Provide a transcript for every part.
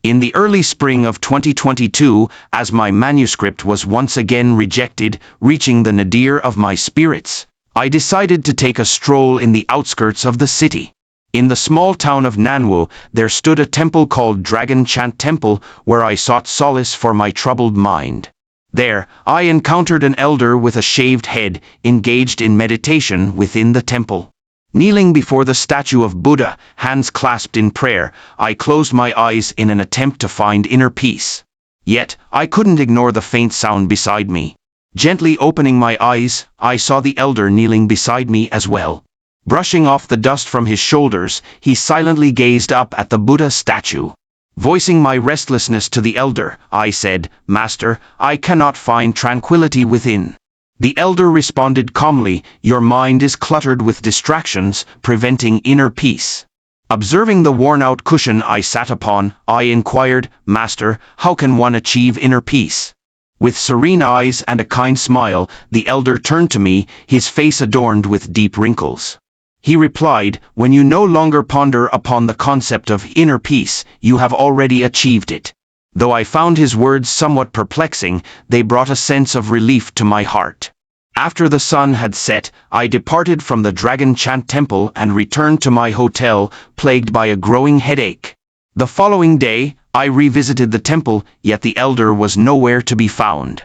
In the early spring of 2022, as my manuscript was once again rejected, reaching the nadir of my spirits, I decided to take a stroll in the outskirts of the city. In the small town of Nanwo, there stood a temple called Dragon Chant Temple, where I sought solace for my troubled mind. There, I encountered an elder with a shaved head, engaged in meditation within the temple. Kneeling before the statue of Buddha, hands clasped in prayer, I closed my eyes in an attempt to find inner peace. Yet, I couldn't ignore the faint sound beside me. Gently opening my eyes, I saw the elder kneeling beside me as well. Brushing off the dust from his shoulders, he silently gazed up at the Buddha statue. Voicing my restlessness to the elder, I said, "Master, I cannot find tranquility within." The elder responded calmly, "Your mind is cluttered with distractions, preventing inner peace." Observing the worn-out cushion I sat upon, I inquired, "Master, how can one achieve inner peace?" With serene eyes and a kind smile, the elder turned to me, his face adorned with deep wrinkles. He replied, "When you no longer ponder upon the concept of inner peace, you have already achieved it." Though I found his words somewhat perplexing, they brought a sense of relief to my heart. After the sun had set, I departed from the Dragon Chant Temple and returned to my hotel, plagued by a growing headache. The following day, I revisited the temple, yet the elder was nowhere to be found.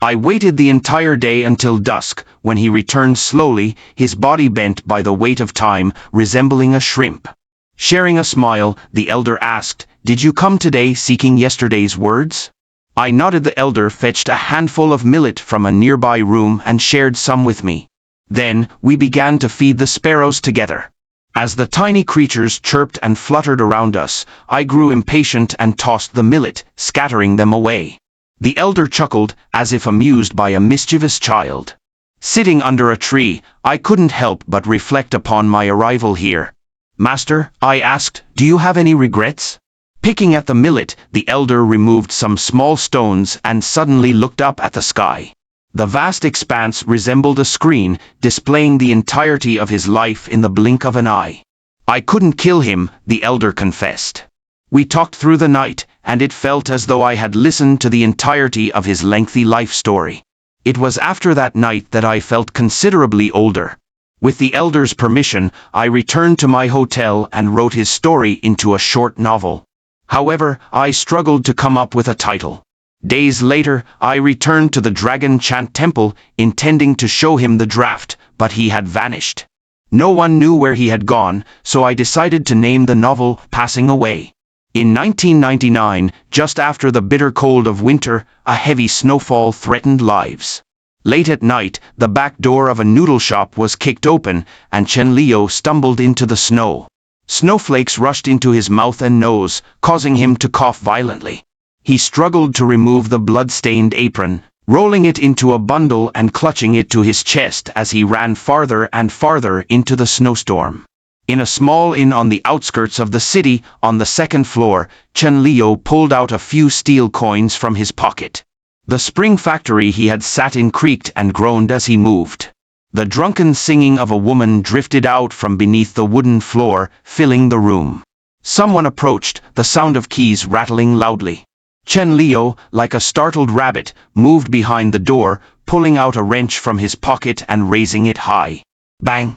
I waited the entire day until dusk, when he returned slowly, his body bent by the weight of time, resembling a shrimp. Sharing a smile, the elder asked, "Did you come today seeking yesterday's words?" I nodded. The elder fetched a handful of millet from a nearby room and shared some with me. Then, we began to feed the sparrows together. As the tiny creatures chirped and fluttered around us, I grew impatient and tossed the millet, scattering them away. The elder chuckled, as if amused by a mischievous child. Sitting under a tree, I couldn't help but reflect upon my arrival here. "Master," I asked, "do you have any regrets?" Picking at the millet, the elder removed some small stones and suddenly looked up at the sky. The vast expanse resembled a screen, displaying the entirety of his life in the blink of an eye. "I couldn't kill him," the elder confessed. "We talked through the night, and it felt as though I had listened to the entirety of his lengthy life story. It was after that night that I felt considerably older. With the elder's permission, I returned to my hotel and wrote his story into a short novel. However, I struggled to come up with a title. Days later, I returned to the Dragon Chant Temple, intending to show him the draft, but he had vanished. No one knew where he had gone, so I decided to name the novel Passing Away. In 1999, just after the bitter cold of winter, a heavy snowfall threatened lives. Late at night, the back door of a noodle shop was kicked open, and Chen Liu stumbled into the snow. Snowflakes rushed into his mouth and nose, causing him to cough violently. He struggled to remove the blood-stained apron, rolling it into a bundle and clutching it to his chest as he ran farther and farther into the snowstorm. In a small inn on the outskirts of the city, on the second floor, Chen Liu pulled out a few steel coins from his pocket. The spring factory he had sat in creaked and groaned as he moved. The drunken singing of a woman drifted out from beneath the wooden floor, filling the room. Someone approached, the sound of keys rattling loudly. Chen Liu, like a startled rabbit, moved behind the door, pulling out a wrench from his pocket and raising it high. Bang!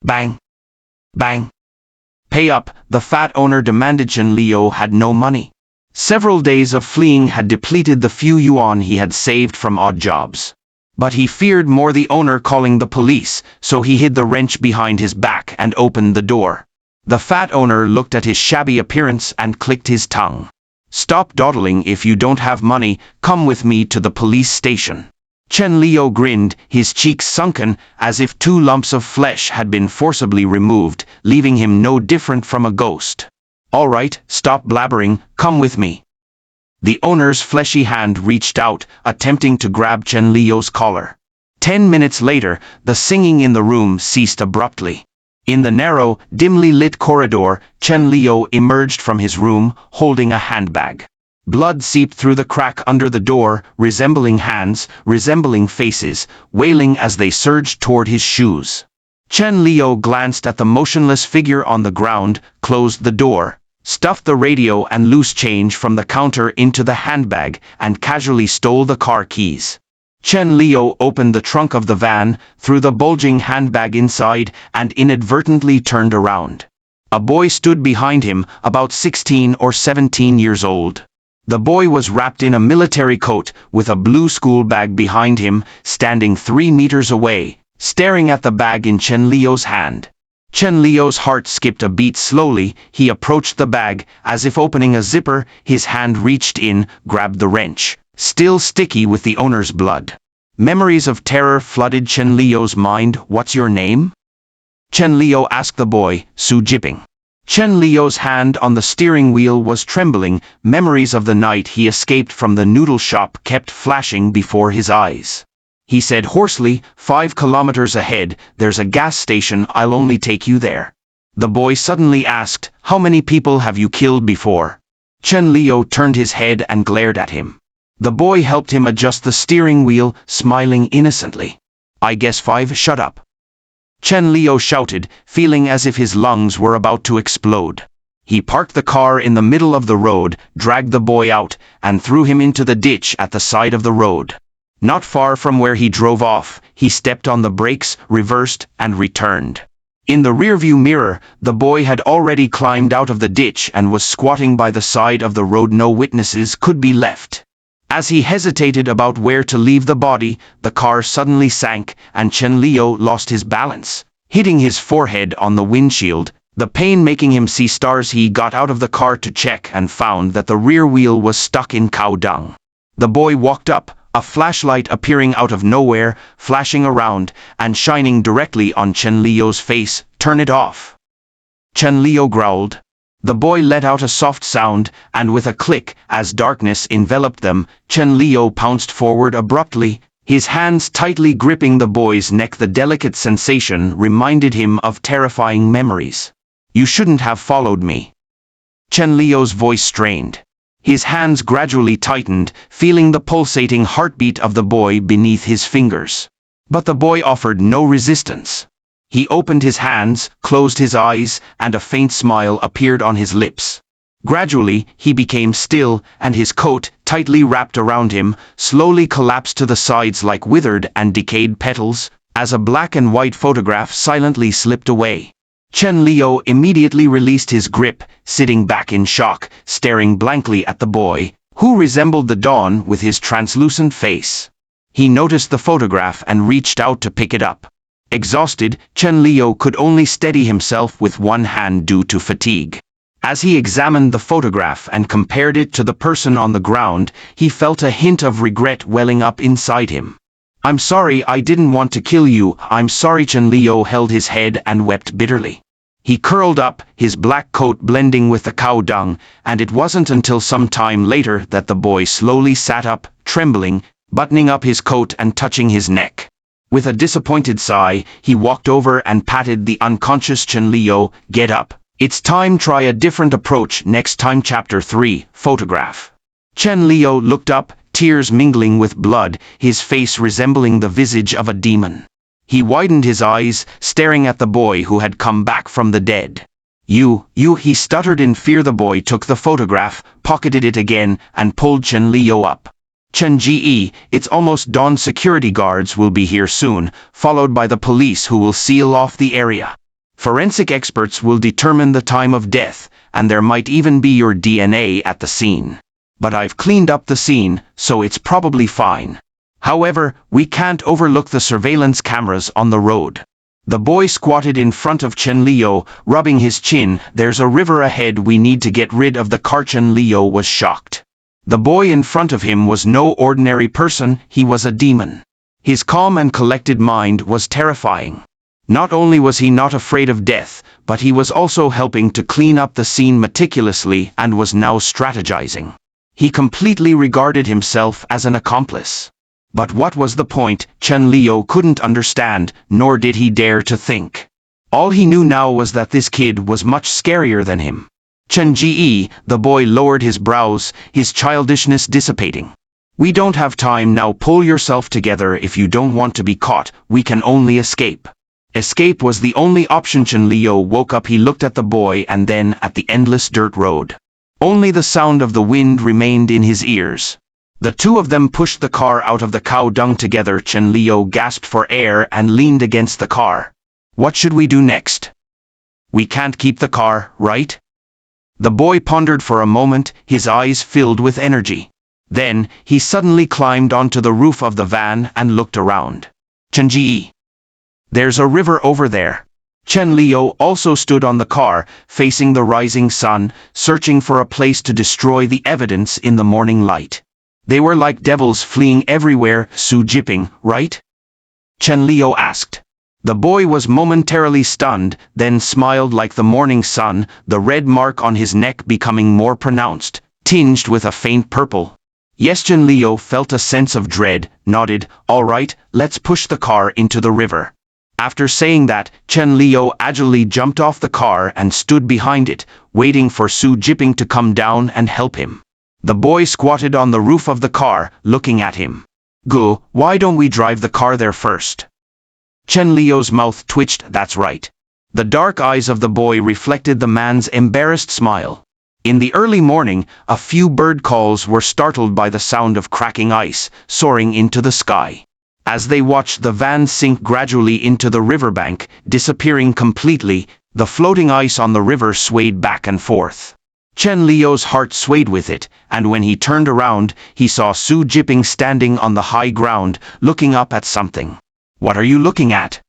Bang! Bang! "Pay up," the fat owner demanded. Chen Liu had no money. Several days of fleeing had depleted the few yuan he had saved from odd jobs. But he feared more the owner calling the police, so he hid the wrench behind his back and opened the door. The fat owner looked at his shabby appearance and clicked his tongue. "Stop dawdling. If you don't have money, come with me to the police station." Chen Liu grinned, his cheeks sunken, as if 2 lumps of flesh had been forcibly removed, leaving him no different from a ghost. "All right, stop blabbering, come with me." The owner's fleshy hand reached out, attempting to grab Chen Liu's collar. 10 minutes later, the singing in the room ceased abruptly. In the narrow, dimly lit corridor, Chen Liu emerged from his room, holding a handbag. Blood seeped through the crack under the door, resembling hands, resembling faces, wailing as they surged toward his shoes. Chen Liu glanced at the motionless figure on the ground, closed the door, stuffed the radio and loose change from the counter into the handbag, and casually stole the car keys. Chen Liu opened the trunk of the van, threw the bulging handbag inside, and inadvertently turned around. A boy stood behind him, about 16 or 17 years old. The boy was wrapped in a military coat, with a blue school bag behind him, standing 3 meters away, staring at the bag in Chen Liu's hand. Chen Liu's heart skipped a beat slowly. He approached the bag, as if opening a zipper. His hand reached in, grabbed the wrench, still sticky with the owner's blood. Memories of terror flooded Chen Liu's mind. "What's your name?" Chen Liu asked the boy, Su Jiping. Chen Liu's hand on the steering wheel was trembling. Memories of the night he escaped from the noodle shop kept flashing before his eyes. He said hoarsely, 5 kilometers ahead, there's a gas station, I'll only take you there. The boy suddenly asked, "How many people have you killed before?" Chen Liu turned his head and glared at him. The boy helped him adjust the steering wheel, smiling innocently. "I guess 5, shut up." Chen Liu shouted, feeling as if his lungs were about to explode. He parked the car in the middle of the road, dragged the boy out, and threw him into the ditch at the side of the road. Not far from where he drove off, he stepped on the brakes, reversed, and returned. In the rearview mirror, the boy had already climbed out of the ditch and was squatting by the side of the road. No witnesses could be left. As he hesitated about where to leave the body, the car suddenly sank, and Chen Liu lost his balance, hitting his forehead on the windshield, the pain making him see stars. He got out of the car to check and found that the rear wheel was stuck in cow dung. The boy walked up, a flashlight appearing out of nowhere, flashing around, and shining directly on Chen Liu's face. "Turn it off." Chen Liu growled. The boy let out a soft sound, and with a click, as darkness enveloped them, Chen Liu pounced forward abruptly, his hands tightly gripping the boy's neck. The delicate sensation reminded him of terrifying memories. "You shouldn't have followed me." Chen Liu's voice strained. His hands gradually tightened, feeling the pulsating heartbeat of the boy beneath his fingers. But the boy offered no resistance. He opened his hands, closed his eyes, and a faint smile appeared on his lips. Gradually, he became still, and his coat, tightly wrapped around him, slowly collapsed to the sides like withered and decayed petals, as a black and white photograph silently slipped away. Chen Liu immediately released his grip, sitting back in shock, staring blankly at the boy, who resembled the dawn with his translucent face. He noticed the photograph and reached out to pick it up. Exhausted, Chen Liu could only steady himself with one hand due to fatigue. As he examined the photograph and compared it to the person on the ground, he felt a hint of regret welling up inside him. "I'm sorry, I didn't want to kill you, I'm sorry." Chen Liu held his head and wept bitterly. He curled up, his black coat blending with the cow dung, and it wasn't until some time later that the boy slowly sat up, trembling, buttoning up his coat and touching his neck. With a disappointed sigh, he walked over and patted the unconscious Chen Liu. "Get up. It's time, try a different approach next time." Chapter 3, Photograph. Chen Liu looked up, tears mingling with blood, his face resembling the visage of a demon. He widened his eyes, staring at the boy who had come back from the dead. You, he stuttered in fear. The boy took the photograph, pocketed it again, and pulled Chen Liu up. "Chen Ji, it's almost dawn. Security guards will be here soon, followed by the police who will seal off the area. Forensic experts will determine the time of death, and there might even be your DNA at the scene. But I've cleaned up the scene, so it's probably fine. However, we can't overlook the surveillance cameras on the road." The boy squatted in front of Chen Liu, rubbing his chin. "There's a river ahead, we need to get rid of the car." Chen Liu was shocked. The boy in front of him was no ordinary person, he was a demon. His calm and collected mind was terrifying. Not only was he not afraid of death, but he was also helping to clean up the scene meticulously and was now strategizing. He completely regarded himself as an accomplice. But what was the point? Chen Liu couldn't understand, nor did he dare to think. All he knew now was that this kid was much scarier than him. "Chen Ji," the boy lowered his brows, his childishness dissipating. "We don't have time now. Pull yourself together. If you don't want to be caught, we can only escape." Escape was the only option. Chen Liu woke up. He looked at the boy and then at the endless dirt road. Only the sound of the wind remained in his ears. The two of them pushed the car out of the cow dung together. Chen Liu gasped for air and leaned against the car. What should we do next? We can't keep the car, right? The boy pondered for a moment, his eyes filled with energy. Then, he suddenly climbed onto the roof of the van and looked around. Chenji. There's a river over there. Chen Liu also stood on the car, facing the rising sun, searching for a place to destroy the evidence in the morning light. They were like devils fleeing everywhere. Su Jiping, right? Chen Liu asked. The boy was momentarily stunned, then smiled like the morning sun, the red mark on his neck becoming more pronounced, tinged with a faint purple. Yes, Chen Liu felt a sense of dread, nodded. All right, let's push the car into the river. After saying that, Chen Liu agilely jumped off the car and stood behind it, waiting for Su Jiping to come down and help him. The boy squatted on the roof of the car, looking at him. Gu, why don't we drive the car there first? Chen Liu's mouth twitched. That's right. The dark eyes of the boy reflected the man's embarrassed smile. In the early morning, a few bird calls were startled by the sound of cracking ice, soaring into the sky. As they watched the van sink gradually into the riverbank, disappearing completely, the floating ice on the river swayed back and forth. Chen Liu's heart swayed with it, and when he turned around, he saw Su Jiping standing on the high ground, looking up at something. What are you looking at?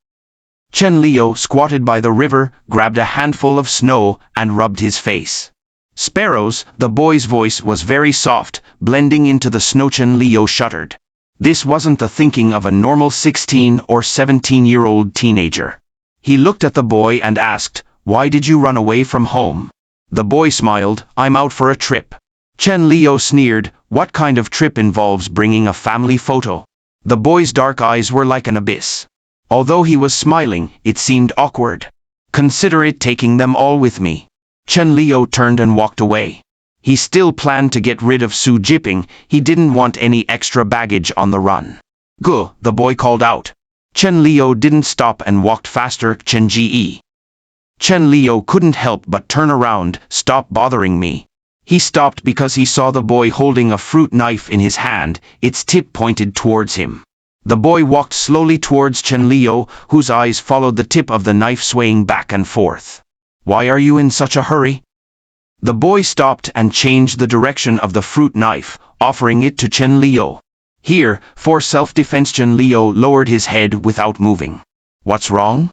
Chen Liu squatted by the river, grabbed a handful of snow, and rubbed his face. Sparrows, the boy's voice was very soft, blending into the snow. Chen Liu shuddered. This wasn't the thinking of a normal 16 or 17-year-old teenager. He looked at the boy and asked, why did you run away from home? The boy smiled, I'm out for a trip. Chen Liu sneered, what kind of trip involves bringing a family photo? The boy's dark eyes were like an abyss. Although he was smiling, it seemed awkward. Consider it taking them all with me. Chen Liu turned and walked away. He still planned to get rid of Su Jiping. He didn't want any extra baggage on the run. Gu, the boy called out. Chen Liu didn't stop and walked faster. Chen Ji. Chen Liu couldn't help but turn around. Stop bothering me. He stopped because he saw the boy holding a fruit knife in his hand, its tip pointed towards him. The boy walked slowly towards Chen Liu, whose eyes followed the tip of the knife swaying back and forth. Why are you in such a hurry? The boy stopped and changed the direction of the fruit knife, offering it to Chen Liu. Here, for self-defense. Chen Liu lowered his head without moving. What's wrong?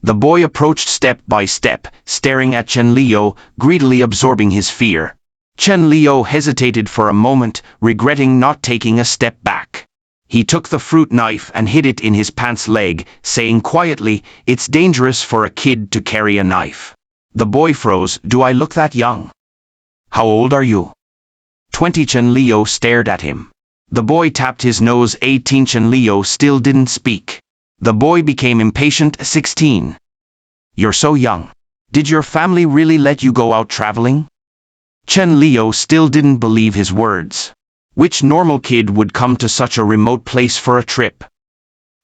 The boy approached step by step, staring at Chen Liu, greedily absorbing his fear. Chen Liu hesitated for a moment, regretting not taking a step back. He took the fruit knife and hid it in his pants leg, saying quietly, it's dangerous for a kid to carry a knife. The boy froze. Do I look that young? How old are you? 20. Chen Liu stared at him. The boy tapped his nose. 18. Chen Liu still didn't speak. The boy became impatient. 16. You're so young. Did your family really let you go out traveling? Chen Liu still didn't believe his words. Which normal kid would come to such a remote place for a trip?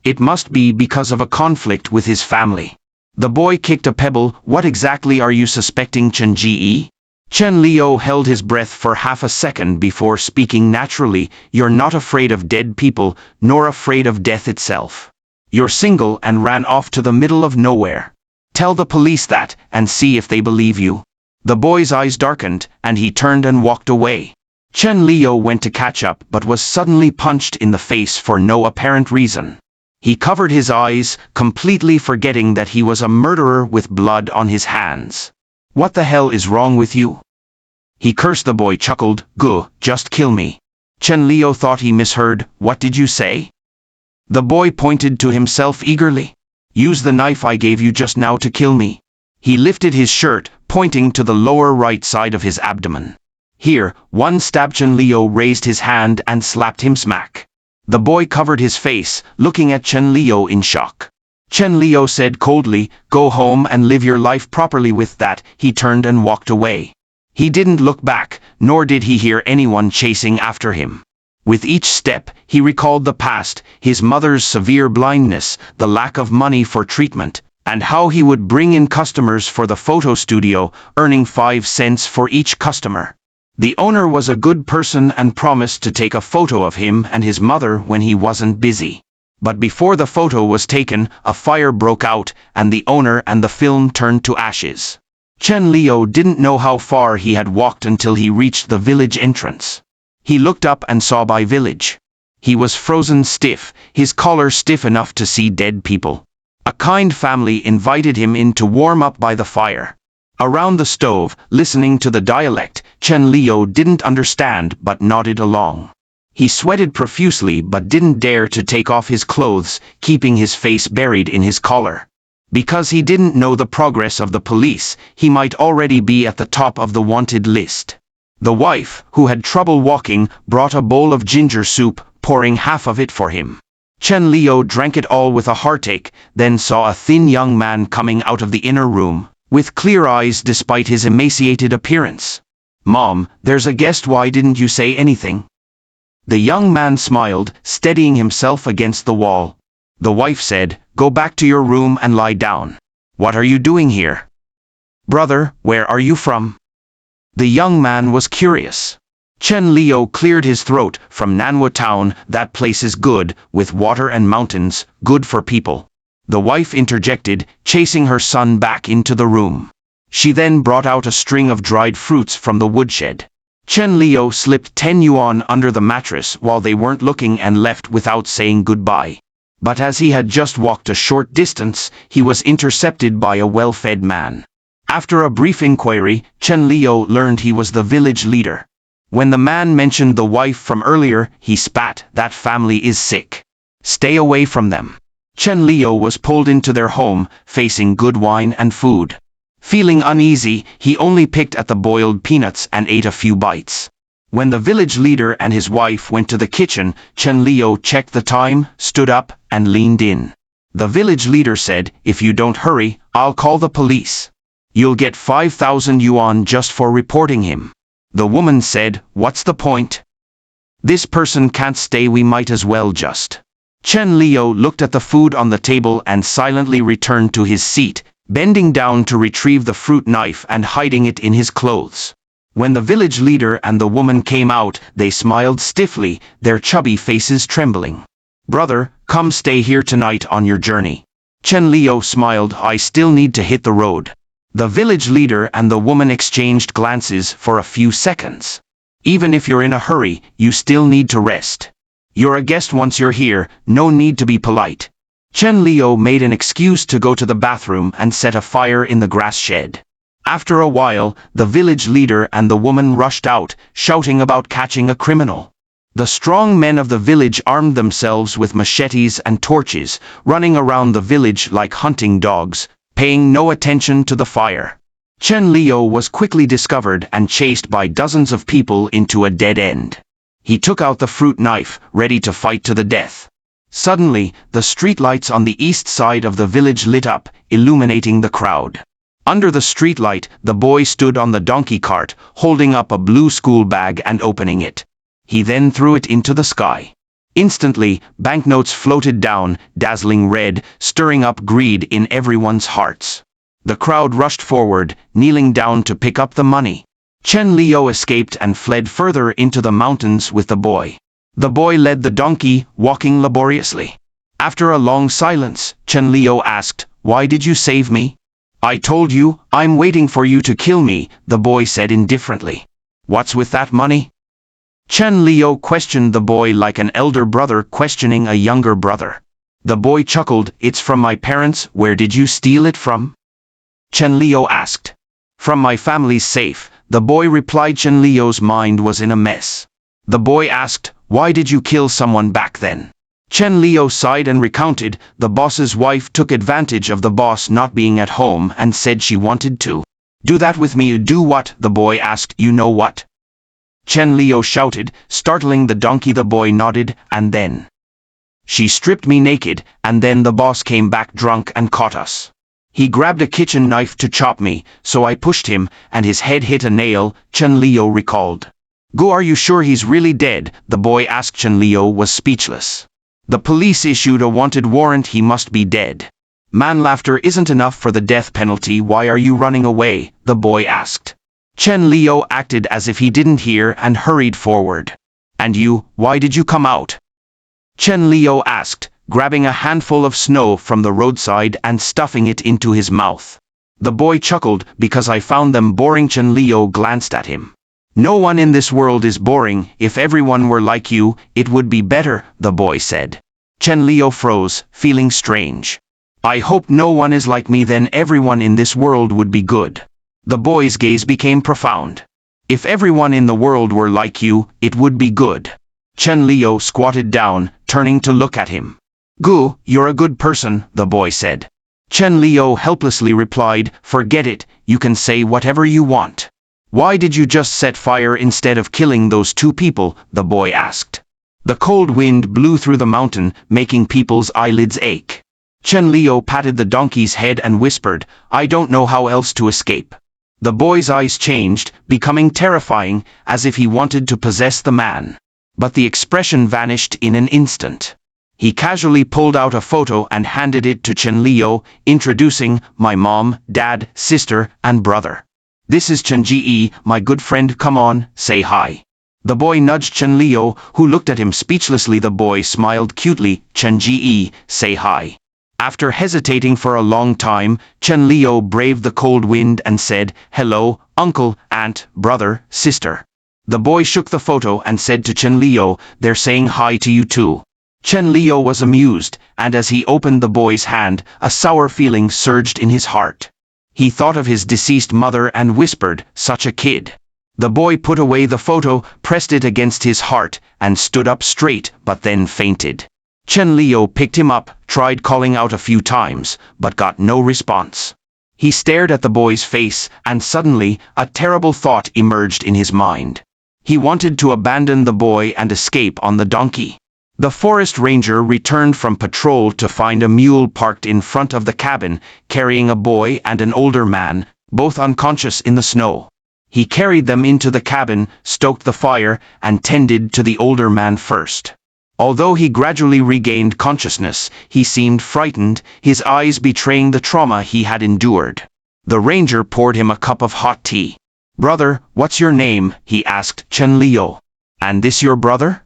It must be because of a conflict with his family. The boy kicked a pebble. What exactly are you suspecting, Chen Ji? Chen Liu held his breath for half a second before speaking naturally. You're not afraid of dead people, nor afraid of death itself. You're single and ran off to the middle of nowhere. Tell the police that, and see if they believe you. The boy's eyes darkened, and he turned and walked away. Chen Liu went to catch up but was suddenly punched in the face for no apparent reason. He covered his eyes, completely forgetting that he was a murderer with blood on his hands. What the hell is wrong with you? He cursed. The boy chuckled. Gu, just kill me. Chen Liu thought he misheard. What did you say? The boy pointed to himself eagerly. Use the knife I gave you just now to kill me. He lifted his shirt, pointing to the lower right side of his abdomen. Here, one stab. Chen Liu raised his hand and slapped him smack. The boy covered his face, looking at Chen Liu in shock. Chen Liu said coldly, go home and live your life properly. With that, he turned and walked away. He didn't look back, nor did he hear anyone chasing after him. With each step, he recalled the past, his mother's severe blindness, the lack of money for treatment, and how he would bring in customers for the photo studio, earning 5 cents for each customer. The owner was a good person and promised to take a photo of him and his mother when he wasn't busy. But before the photo was taken, a fire broke out, and the owner and the film turned to ashes. Chen Leo didn't know how far he had walked until he reached the village entrance. He looked up and saw Bai village. He was frozen stiff, his collar stiff enough to see dead people. A kind family invited him in to warm up by the fire. Around the stove, listening to the dialect, Chen Leo didn't understand but nodded along. He sweated profusely but didn't dare to take off his clothes, keeping his face buried in his collar. Because he didn't know the progress of the police, he might already be at the top of the wanted list. The wife, who had trouble walking, brought a bowl of ginger soup, pouring half of it for him. Chen Leo drank it all with a heartache, then saw a thin young man coming out of the inner room, with clear eyes despite his emaciated appearance. "Mom, there's a guest, why didn't you say anything?" The young man smiled, steadying himself against the wall. The wife said, "Go back to your room and lie down." "What are you doing here?" "Brother, where are you from?" The young man was curious. Chen Leo cleared his throat. "From Nanhua town, that place is good, with water and mountains, good for people." The wife interjected, chasing her son back into the room. She then brought out a string of dried fruits from the woodshed. Chen Leo slipped 10 yuan under the mattress while they weren't looking and left without saying goodbye. But as he had just walked a short distance, he was intercepted by a well-fed man. After a brief inquiry, Chen Leo learned he was the village leader. When the man mentioned the wife from earlier, he spat, "That family is sick. Stay away from them." Chen Leo was pulled into their home, facing good wine and food. Feeling uneasy, he only picked at the boiled peanuts and ate a few bites. When the village leader and his wife went to the kitchen, Chen Leo checked the time, stood up, and leaned in. The village leader said, "If you don't hurry, I'll call the police. You'll get 5,000 yuan just for reporting him." The woman said, "What's the point? This person can't stay, we might as well just." Chen Leo looked at the food on the table and silently returned to his seat, bending down to retrieve the fruit knife and hiding it in his clothes. When the village leader and the woman came out, they smiled stiffly, their chubby faces trembling. "Brother, come stay here tonight on your journey." Chen Leo smiled, "I still need to hit the road." The village leader and the woman exchanged glances for a few seconds. "Even if you're in a hurry, you still need to rest. You're a guest once you're here, no need to be polite." Chen Leo made an excuse to go to the bathroom and set a fire in the grass shed. After a while, the village leader and the woman rushed out, shouting about catching a criminal. The strong men of the village armed themselves with machetes and torches, running around the village like hunting dogs, paying no attention to the fire. Chen Leo was quickly discovered and chased by dozens of people into a dead end. He took out the fruit knife, ready to fight to the death. Suddenly, the streetlights on the east side of the village lit up, illuminating the crowd. Under the streetlight, the boy stood on the donkey cart, holding up a blue school bag and opening it. He then threw it into the sky. Instantly, banknotes floated down, dazzling red, stirring up greed in everyone's hearts. The crowd rushed forward, kneeling down to pick up the money. Chen Leo escaped and fled further into the mountains with the boy. The boy led the donkey, walking laboriously. After a long silence, Chen Leo asked, "Why did you save me?" "I told you, I'm waiting for you to kill me," the boy said indifferently. "What's with that money?" Chen Leo questioned the boy like an elder brother questioning a younger brother. The boy chuckled, "It's from my parents. Where did you steal it from?" Chen Leo asked. "From my family's safe," the boy replied. Chen Leo's mind was in a mess. The boy asked, "Why did you kill someone back then?" Chen Leo sighed and recounted, "The boss's wife took advantage of the boss not being at home and said she wanted to do that with me." "Do what?" the boy asked. "You know what?" Chen Leo shouted, startling the donkey. The boy nodded, "And then she stripped me naked, and then the boss came back drunk and caught us. He grabbed a kitchen knife to chop me, so I pushed him, and his head hit a nail," Chen Leo recalled. Gu, are you sure he's really dead? The boy asked. Chen Leo was speechless. The police issued a wanted warrant, he must be dead. Man, laughter isn't enough for the death penalty, why are you running away? The boy asked. Chen Leo acted as if he didn't hear and hurried forward. And you, why did you come out? Chen Leo asked, grabbing a handful of snow from the roadside and stuffing it into his mouth. The boy chuckled, because I found them boring. Chen Leo glanced at him. No one in this world is boring, if everyone were like you, it would be better, the boy said. Chen Leo froze, feeling strange. I hope no one is like me, then everyone in this world would be good. The boy's gaze became profound. If everyone in the world were like you, it would be good. Chen Leo squatted down, turning to look at him. Gu, you're a good person, the boy said. Chen Leo helplessly replied, forget it, you can say whatever you want. Why did you just set fire instead of killing those two people? The boy asked. The cold wind blew through the mountain, making people's eyelids ache. Chen Leo patted the donkey's head and whispered, I don't know how else to escape. The boy's eyes changed, becoming terrifying, as if he wanted to possess the man. But the expression vanished in an instant. He casually pulled out a photo and handed it to Chen Leo, introducing, my mom, dad, sister, and brother. This is Chen Ji, my good friend, come on, say hi. The boy nudged Chen Leo, who looked at him speechlessly. The boy smiled cutely, Chen Ji, say hi. After hesitating for a long time, Chen Leo braved the cold wind and said, hello, uncle, aunt, brother, sister. The boy shook the photo and said to Chen Leo, they're saying hi to you too. Chen Leo was amused, and as he opened the boy's hand, a sour feeling surged in his heart. He thought of his deceased mother and whispered, such a kid. The boy put away the photo, pressed it against his heart, and stood up straight, but then fainted. Chen Leo picked him up, tried calling out a few times, but got no response. He stared at the boy's face, and suddenly, a terrible thought emerged in his mind. He wanted to abandon the boy and escape on the donkey. The forest ranger returned from patrol to find a mule parked in front of the cabin, carrying a boy and an older man, both unconscious in the snow. He carried them into the cabin, stoked the fire, and tended to the older man first. Although he gradually regained consciousness, he seemed frightened, his eyes betraying the trauma he had endured. The ranger poured him a cup of hot tea. Brother, what's your name? He asked Chen Leo. And this your brother?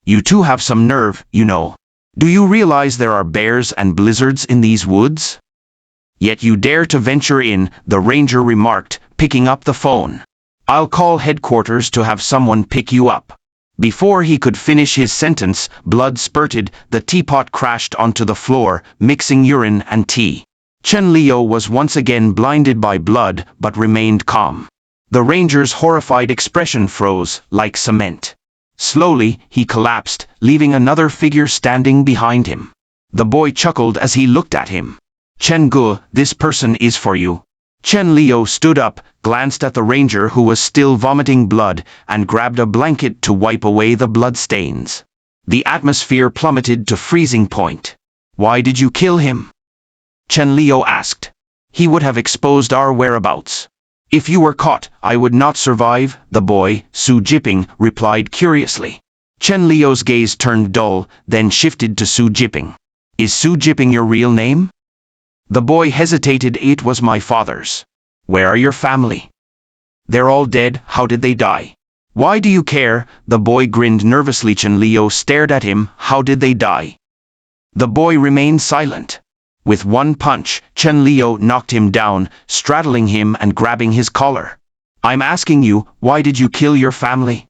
You two have some nerve, you know. Do you realize there are bears and blizzards in these woods? Yet you dare to venture in, the ranger remarked, picking up the phone. I'll call headquarters to have someone pick you up. Before he could finish his sentence, blood spurted, the teapot crashed onto the floor, mixing urine and tea. Chen Leo was once again blinded by blood, but remained calm. The ranger's horrified expression froze, like cement. Slowly, he collapsed, leaving another figure standing behind him. The boy chuckled as he looked at him. Chen Gu, this person is for you. Chen Leo stood up, glanced at the ranger who was still vomiting blood, and grabbed a blanket to wipe away the blood stains. The atmosphere plummeted to freezing point. Why did you kill him? Chen Leo asked. He would have exposed our whereabouts. If you were caught, I would not survive, the boy, Su Jiping, replied curiously. Chen Leo's gaze turned dull, then shifted to Su Jiping. Is Su Jiping your real name? The boy hesitated. It was my father's. Where are your family? They're all dead. How did they die? Why do you care? The boy grinned nervously. Chen Leo stared at him. How did they die? The boy remained silent. With one punch, Chen Leo knocked him down, straddling him and grabbing his collar. I'm asking you, why did you kill your family?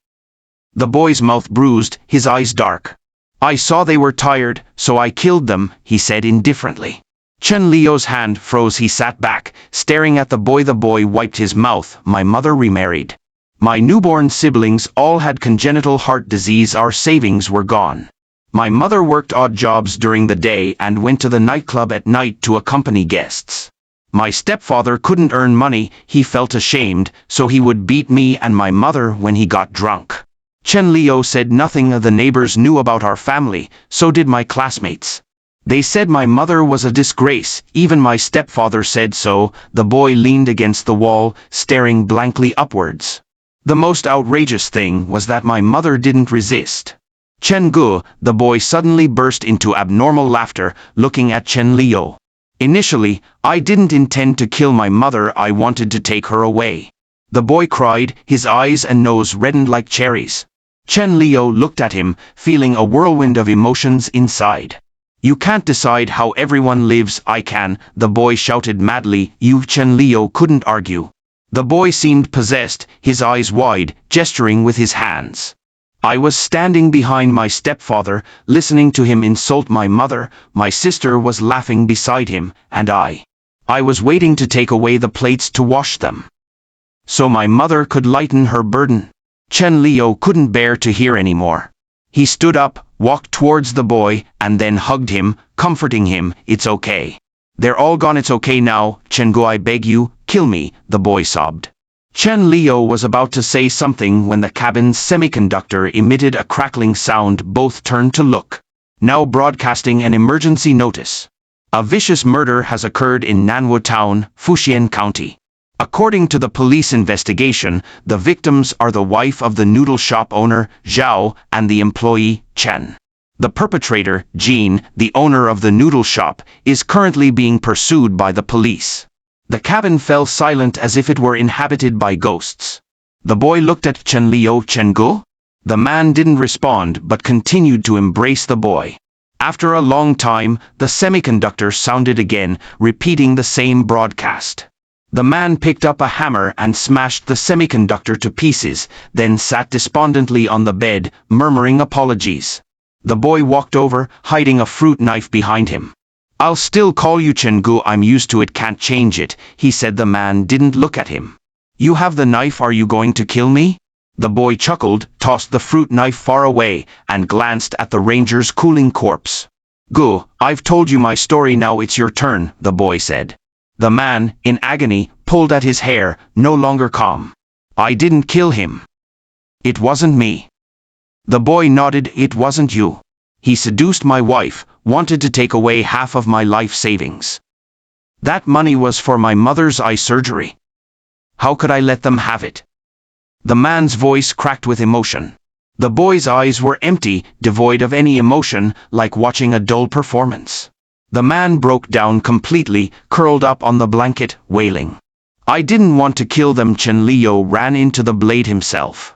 The boy's mouth bruised, his eyes dark. I saw they were tired, so I killed them, he said indifferently. Chen Leo's hand froze. He sat back, staring at the boy. The boy wiped his mouth. My mother remarried. My newborn siblings all had congenital heart disease. Our savings were gone. My mother worked odd jobs during the day and went to the nightclub at night to accompany guests. My stepfather couldn't earn money. He felt ashamed, so he would beat me and my mother when he got drunk. Chen Leo said nothing. The neighbors knew about our family, so did my classmates. They said my mother was a disgrace, even my stepfather said so. The boy leaned against the wall, staring blankly upwards. The most outrageous thing was that my mother didn't resist. Chen Gu, the boy suddenly burst into abnormal laughter, looking at Chen Liu. Initially, I didn't intend to kill my mother, I wanted to take her away. The boy cried, his eyes and nose reddened like cherries. Chen Liu looked at him, feeling a whirlwind of emotions inside. You can't decide how everyone lives, I can, the boy shouted madly. Chen Liu couldn't argue. The boy seemed possessed, his eyes wide, gesturing with his hands. I was standing behind my stepfather, listening to him insult my mother. My sister was laughing beside him, and I was waiting to take away the plates to wash them, so my mother could lighten her burden. Chen Liu couldn't bear to hear anymore. He stood up, walked towards the boy, and then hugged him, comforting him. It's okay. They're all gone, it's okay now, Chen Gu, I beg you, kill me, the boy sobbed. Chen Liu was about to say something when the cabin's semiconductor emitted a crackling sound. Both turned to look. Now broadcasting an emergency notice. A vicious murder has occurred in Nanwu Town, Fujian County. According to the police investigation, the victims are the wife of the noodle shop owner, Zhao, and the employee, Chen. The perpetrator, Jean, the owner of the noodle shop, is currently being pursued by the police. The cabin fell silent as if it were inhabited by ghosts. The boy looked at Chen Liu. Chen Gu? The man didn't respond but continued to embrace the boy. After a long time, the semiconductor sounded again, repeating the same broadcast. The man picked up a hammer and smashed the semiconductor to pieces, then sat despondently on the bed, murmuring apologies. The boy walked over, hiding a fruit knife behind him. I'll still call you Chen Gu, I'm used to it, can't change it, he said. The man didn't look at him. You have the knife, are you going to kill me? The boy chuckled, tossed the fruit knife far away, and glanced at the ranger's cooling corpse. Gu, I've told you my story, now it's your turn, the boy said. The man, in agony, pulled at his hair, no longer calm. I didn't kill him. It wasn't me. The boy nodded. It wasn't you. He seduced my wife, wanted to take away half of my life savings. That money was for my mother's eye surgery. How could I let them have it? The man's voice cracked with emotion. The boy's eyes were empty, devoid of any emotion, like watching a dull performance. The man broke down completely, curled up on the blanket, wailing. I didn't want to kill them. Chen Liu ran into the blade himself.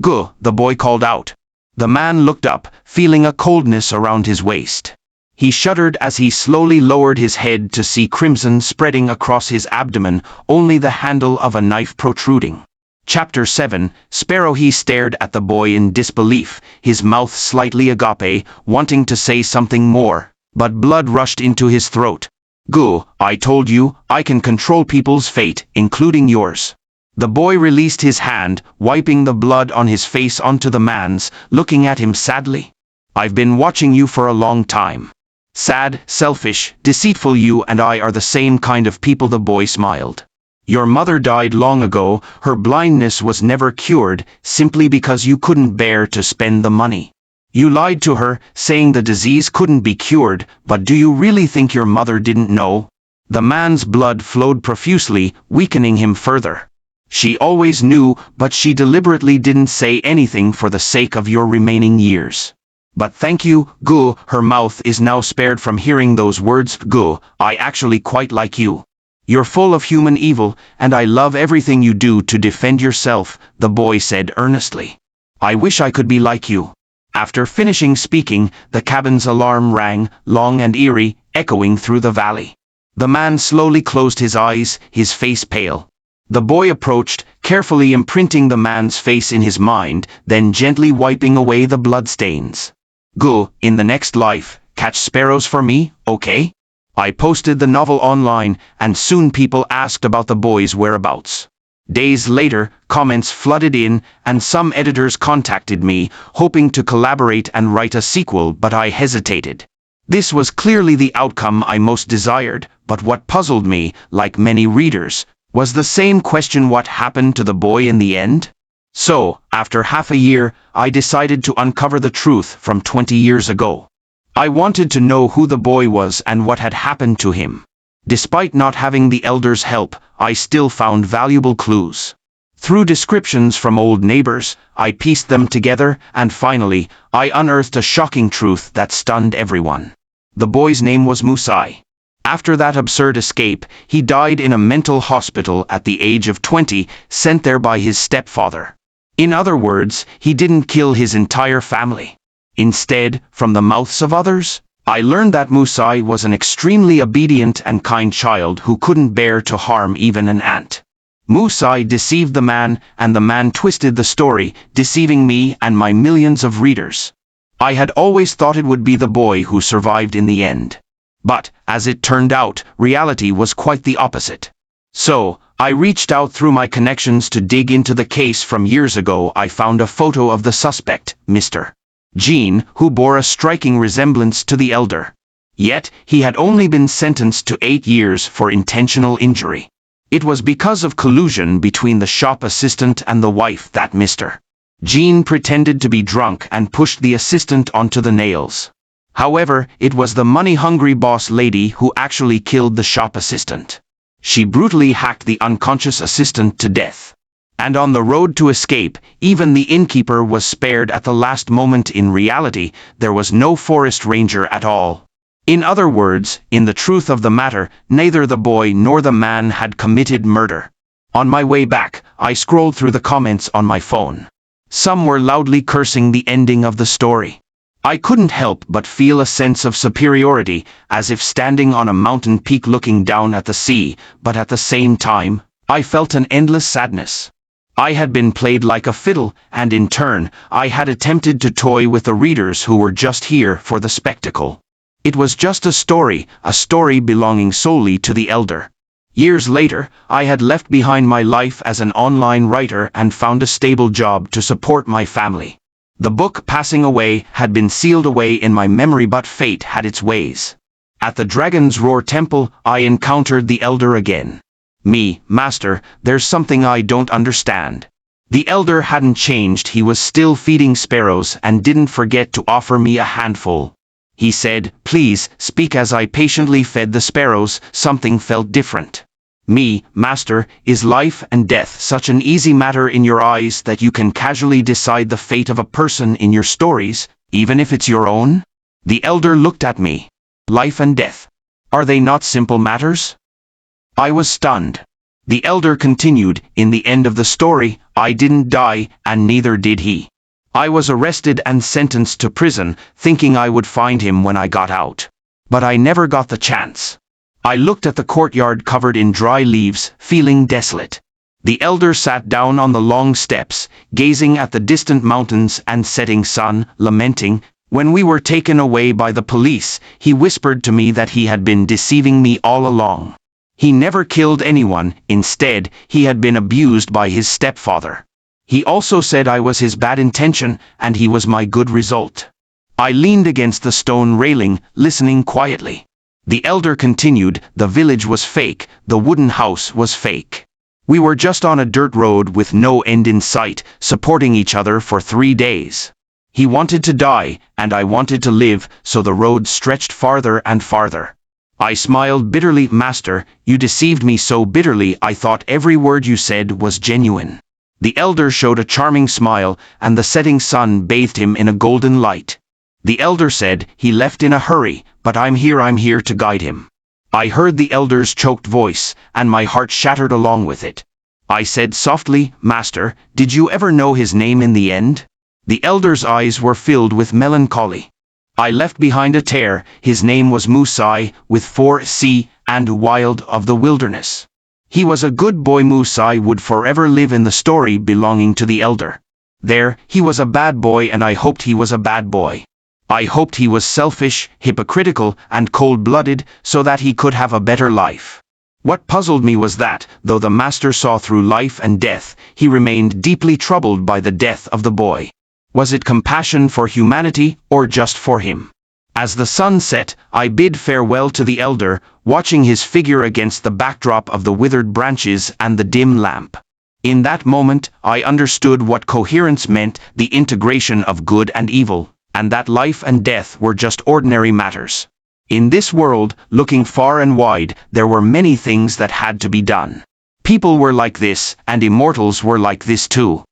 Gu, the boy called out. The man looked up, feeling a coldness around his waist. He shuddered as he slowly lowered his head to see crimson spreading across his abdomen, only the handle of a knife protruding. Chapter 7, Sparrow. He stared at the boy in disbelief, his mouth slightly agape, wanting to say something more, but blood rushed into his throat. Gu, I told you, I can control people's fate, including yours. The boy released his hand, wiping the blood on his face onto the man's, looking at him sadly. I've been watching you for a long time. Sad, selfish, deceitful, you and I are the same kind of people. The boy smiled. Your mother died long ago, her blindness was never cured, simply because you couldn't bear to spend the money. You lied to her, saying the disease couldn't be cured, but do you really think your mother didn't know? The man's blood flowed profusely, weakening him further. She always knew, but she deliberately didn't say anything for the sake of your remaining years. But thank you, Gu, her mouth is now spared from hearing those words. Gu, I actually quite like you. You're full of human evil, and I love everything you do to defend yourself, the boy said earnestly. I wish I could be like you. After finishing speaking, the cabin's alarm rang, long and eerie, echoing through the valley. The man slowly closed his eyes, his face pale. The boy approached, carefully imprinting the man's face in his mind, then gently wiping away the bloodstains. Gu, in the next life, catch sparrows for me, okay? I posted the novel online, and soon people asked about the boy's whereabouts. Days later, comments flooded in, and some editors contacted me, hoping to collaborate and write a sequel, but I hesitated. This was clearly the outcome I most desired, but what puzzled me, like many readers, was the same question: what happened to the boy in the end? So, after half a year, I decided to uncover the truth from 20 years ago. I wanted to know who the boy was and what had happened to him. Despite not having the elders' help, I still found valuable clues. Through descriptions from old neighbors, I pieced them together, and finally, I unearthed a shocking truth that stunned everyone. The boy's name was Musai. After that absurd escape, he died in a mental hospital at the age of 20, sent there by his stepfather. In other words, he didn't kill his entire family. Instead, from the mouths of others, I learned that Musai was an extremely obedient and kind child who couldn't bear to harm even an ant. Musai deceived the man, and the man twisted the story, deceiving me and my millions of readers. I had always thought it would be the boy who survived in the end. But, as it turned out, reality was quite the opposite. So, I reached out through my connections to dig into the case from years ago. I found a photo of the suspect, Mr. Jean, who bore a striking resemblance to the elder. Yet, he had only been sentenced to 8 years for intentional injury. It was because of collusion between the shop assistant and the wife that Mr. Jean pretended to be drunk and pushed the assistant onto the nails. However, it was the money-hungry boss lady who actually killed the shop assistant. She brutally hacked the unconscious assistant to death. And on the road to escape, even the innkeeper was spared at the last moment. In reality, there was no forest ranger at all. In other words, in the truth of the matter, neither the boy nor the man had committed murder. On my way back, I scrolled through the comments on my phone. Some were loudly cursing the ending of the story. I couldn't help but feel a sense of superiority, as if standing on a mountain peak looking down at the sea, but at the same time, I felt an endless sadness. I had been played like a fiddle, and in turn, I had attempted to toy with the readers who were just here for the spectacle. It was just a story belonging solely to the elder. Years later, I had left behind my life as an online writer and found a stable job to support my family. The book passing away had been sealed away in my memory, but fate had its ways. At the Dragon's Roar Temple, I encountered the elder again. Me, Master, there's something I don't understand. The elder hadn't changed. He was still feeding sparrows and didn't forget to offer me a handful. He said, "Please, speak." As I patiently fed the sparrows, something felt different. Me, Master, is life and death such an easy matter in your eyes that you can casually decide the fate of a person in your stories, even if it's your own? The elder looked at me. Life and death. Are they not simple matters? I was stunned. The elder continued, "In the end of the story, I didn't die, and neither did he. I was arrested and sentenced to prison, thinking I would find him when I got out. But I never got the chance." I looked at the courtyard covered in dry leaves, feeling desolate. The elder sat down on the long steps, gazing at the distant mountains and setting sun, lamenting. When we were taken away by the police, he whispered to me that he had been deceiving me all along. He never killed anyone. Instead, he had been abused by his stepfather. He also said I was his bad intention, and he was my good result. I leaned against the stone railing, listening quietly. The elder continued, "The village was fake, the wooden house was fake. We were just on a dirt road with no end in sight, supporting each other for 3 days. He wanted to die, and I wanted to live, so the road stretched farther and farther." I smiled bitterly. "Master, you deceived me so bitterly. I thought every word you said was genuine." The elder showed a charming smile, and the setting sun bathed him in a golden light. The elder said, "He left in a hurry, but I'm here to guide him." I heard the elder's choked voice, and my heart shattered along with it. I said softly, "Master, did you ever know his name in the end?" The elder's eyes were filled with melancholy. "I left behind a tear. His name was Musai, with 4 C, and wild of the wilderness. He was a good boy." Musai would forever live in the story belonging to the elder. There, he was a bad boy, and I hoped he was a bad boy. I hoped he was selfish, hypocritical, and cold-blooded, so that he could have a better life. What puzzled me was that, though the master saw through life and death, he remained deeply troubled by the death of the boy. Was it compassion for humanity, or just for him? As the sun set, I bid farewell to the elder, watching his figure against the backdrop of the withered branches and the dim lamp. In that moment, I understood what coherence meant, the integration of good and evil, and that life and death were just ordinary matters. In this world, looking far and wide, there were many things that had to be done. People were like this, and immortals were like this too.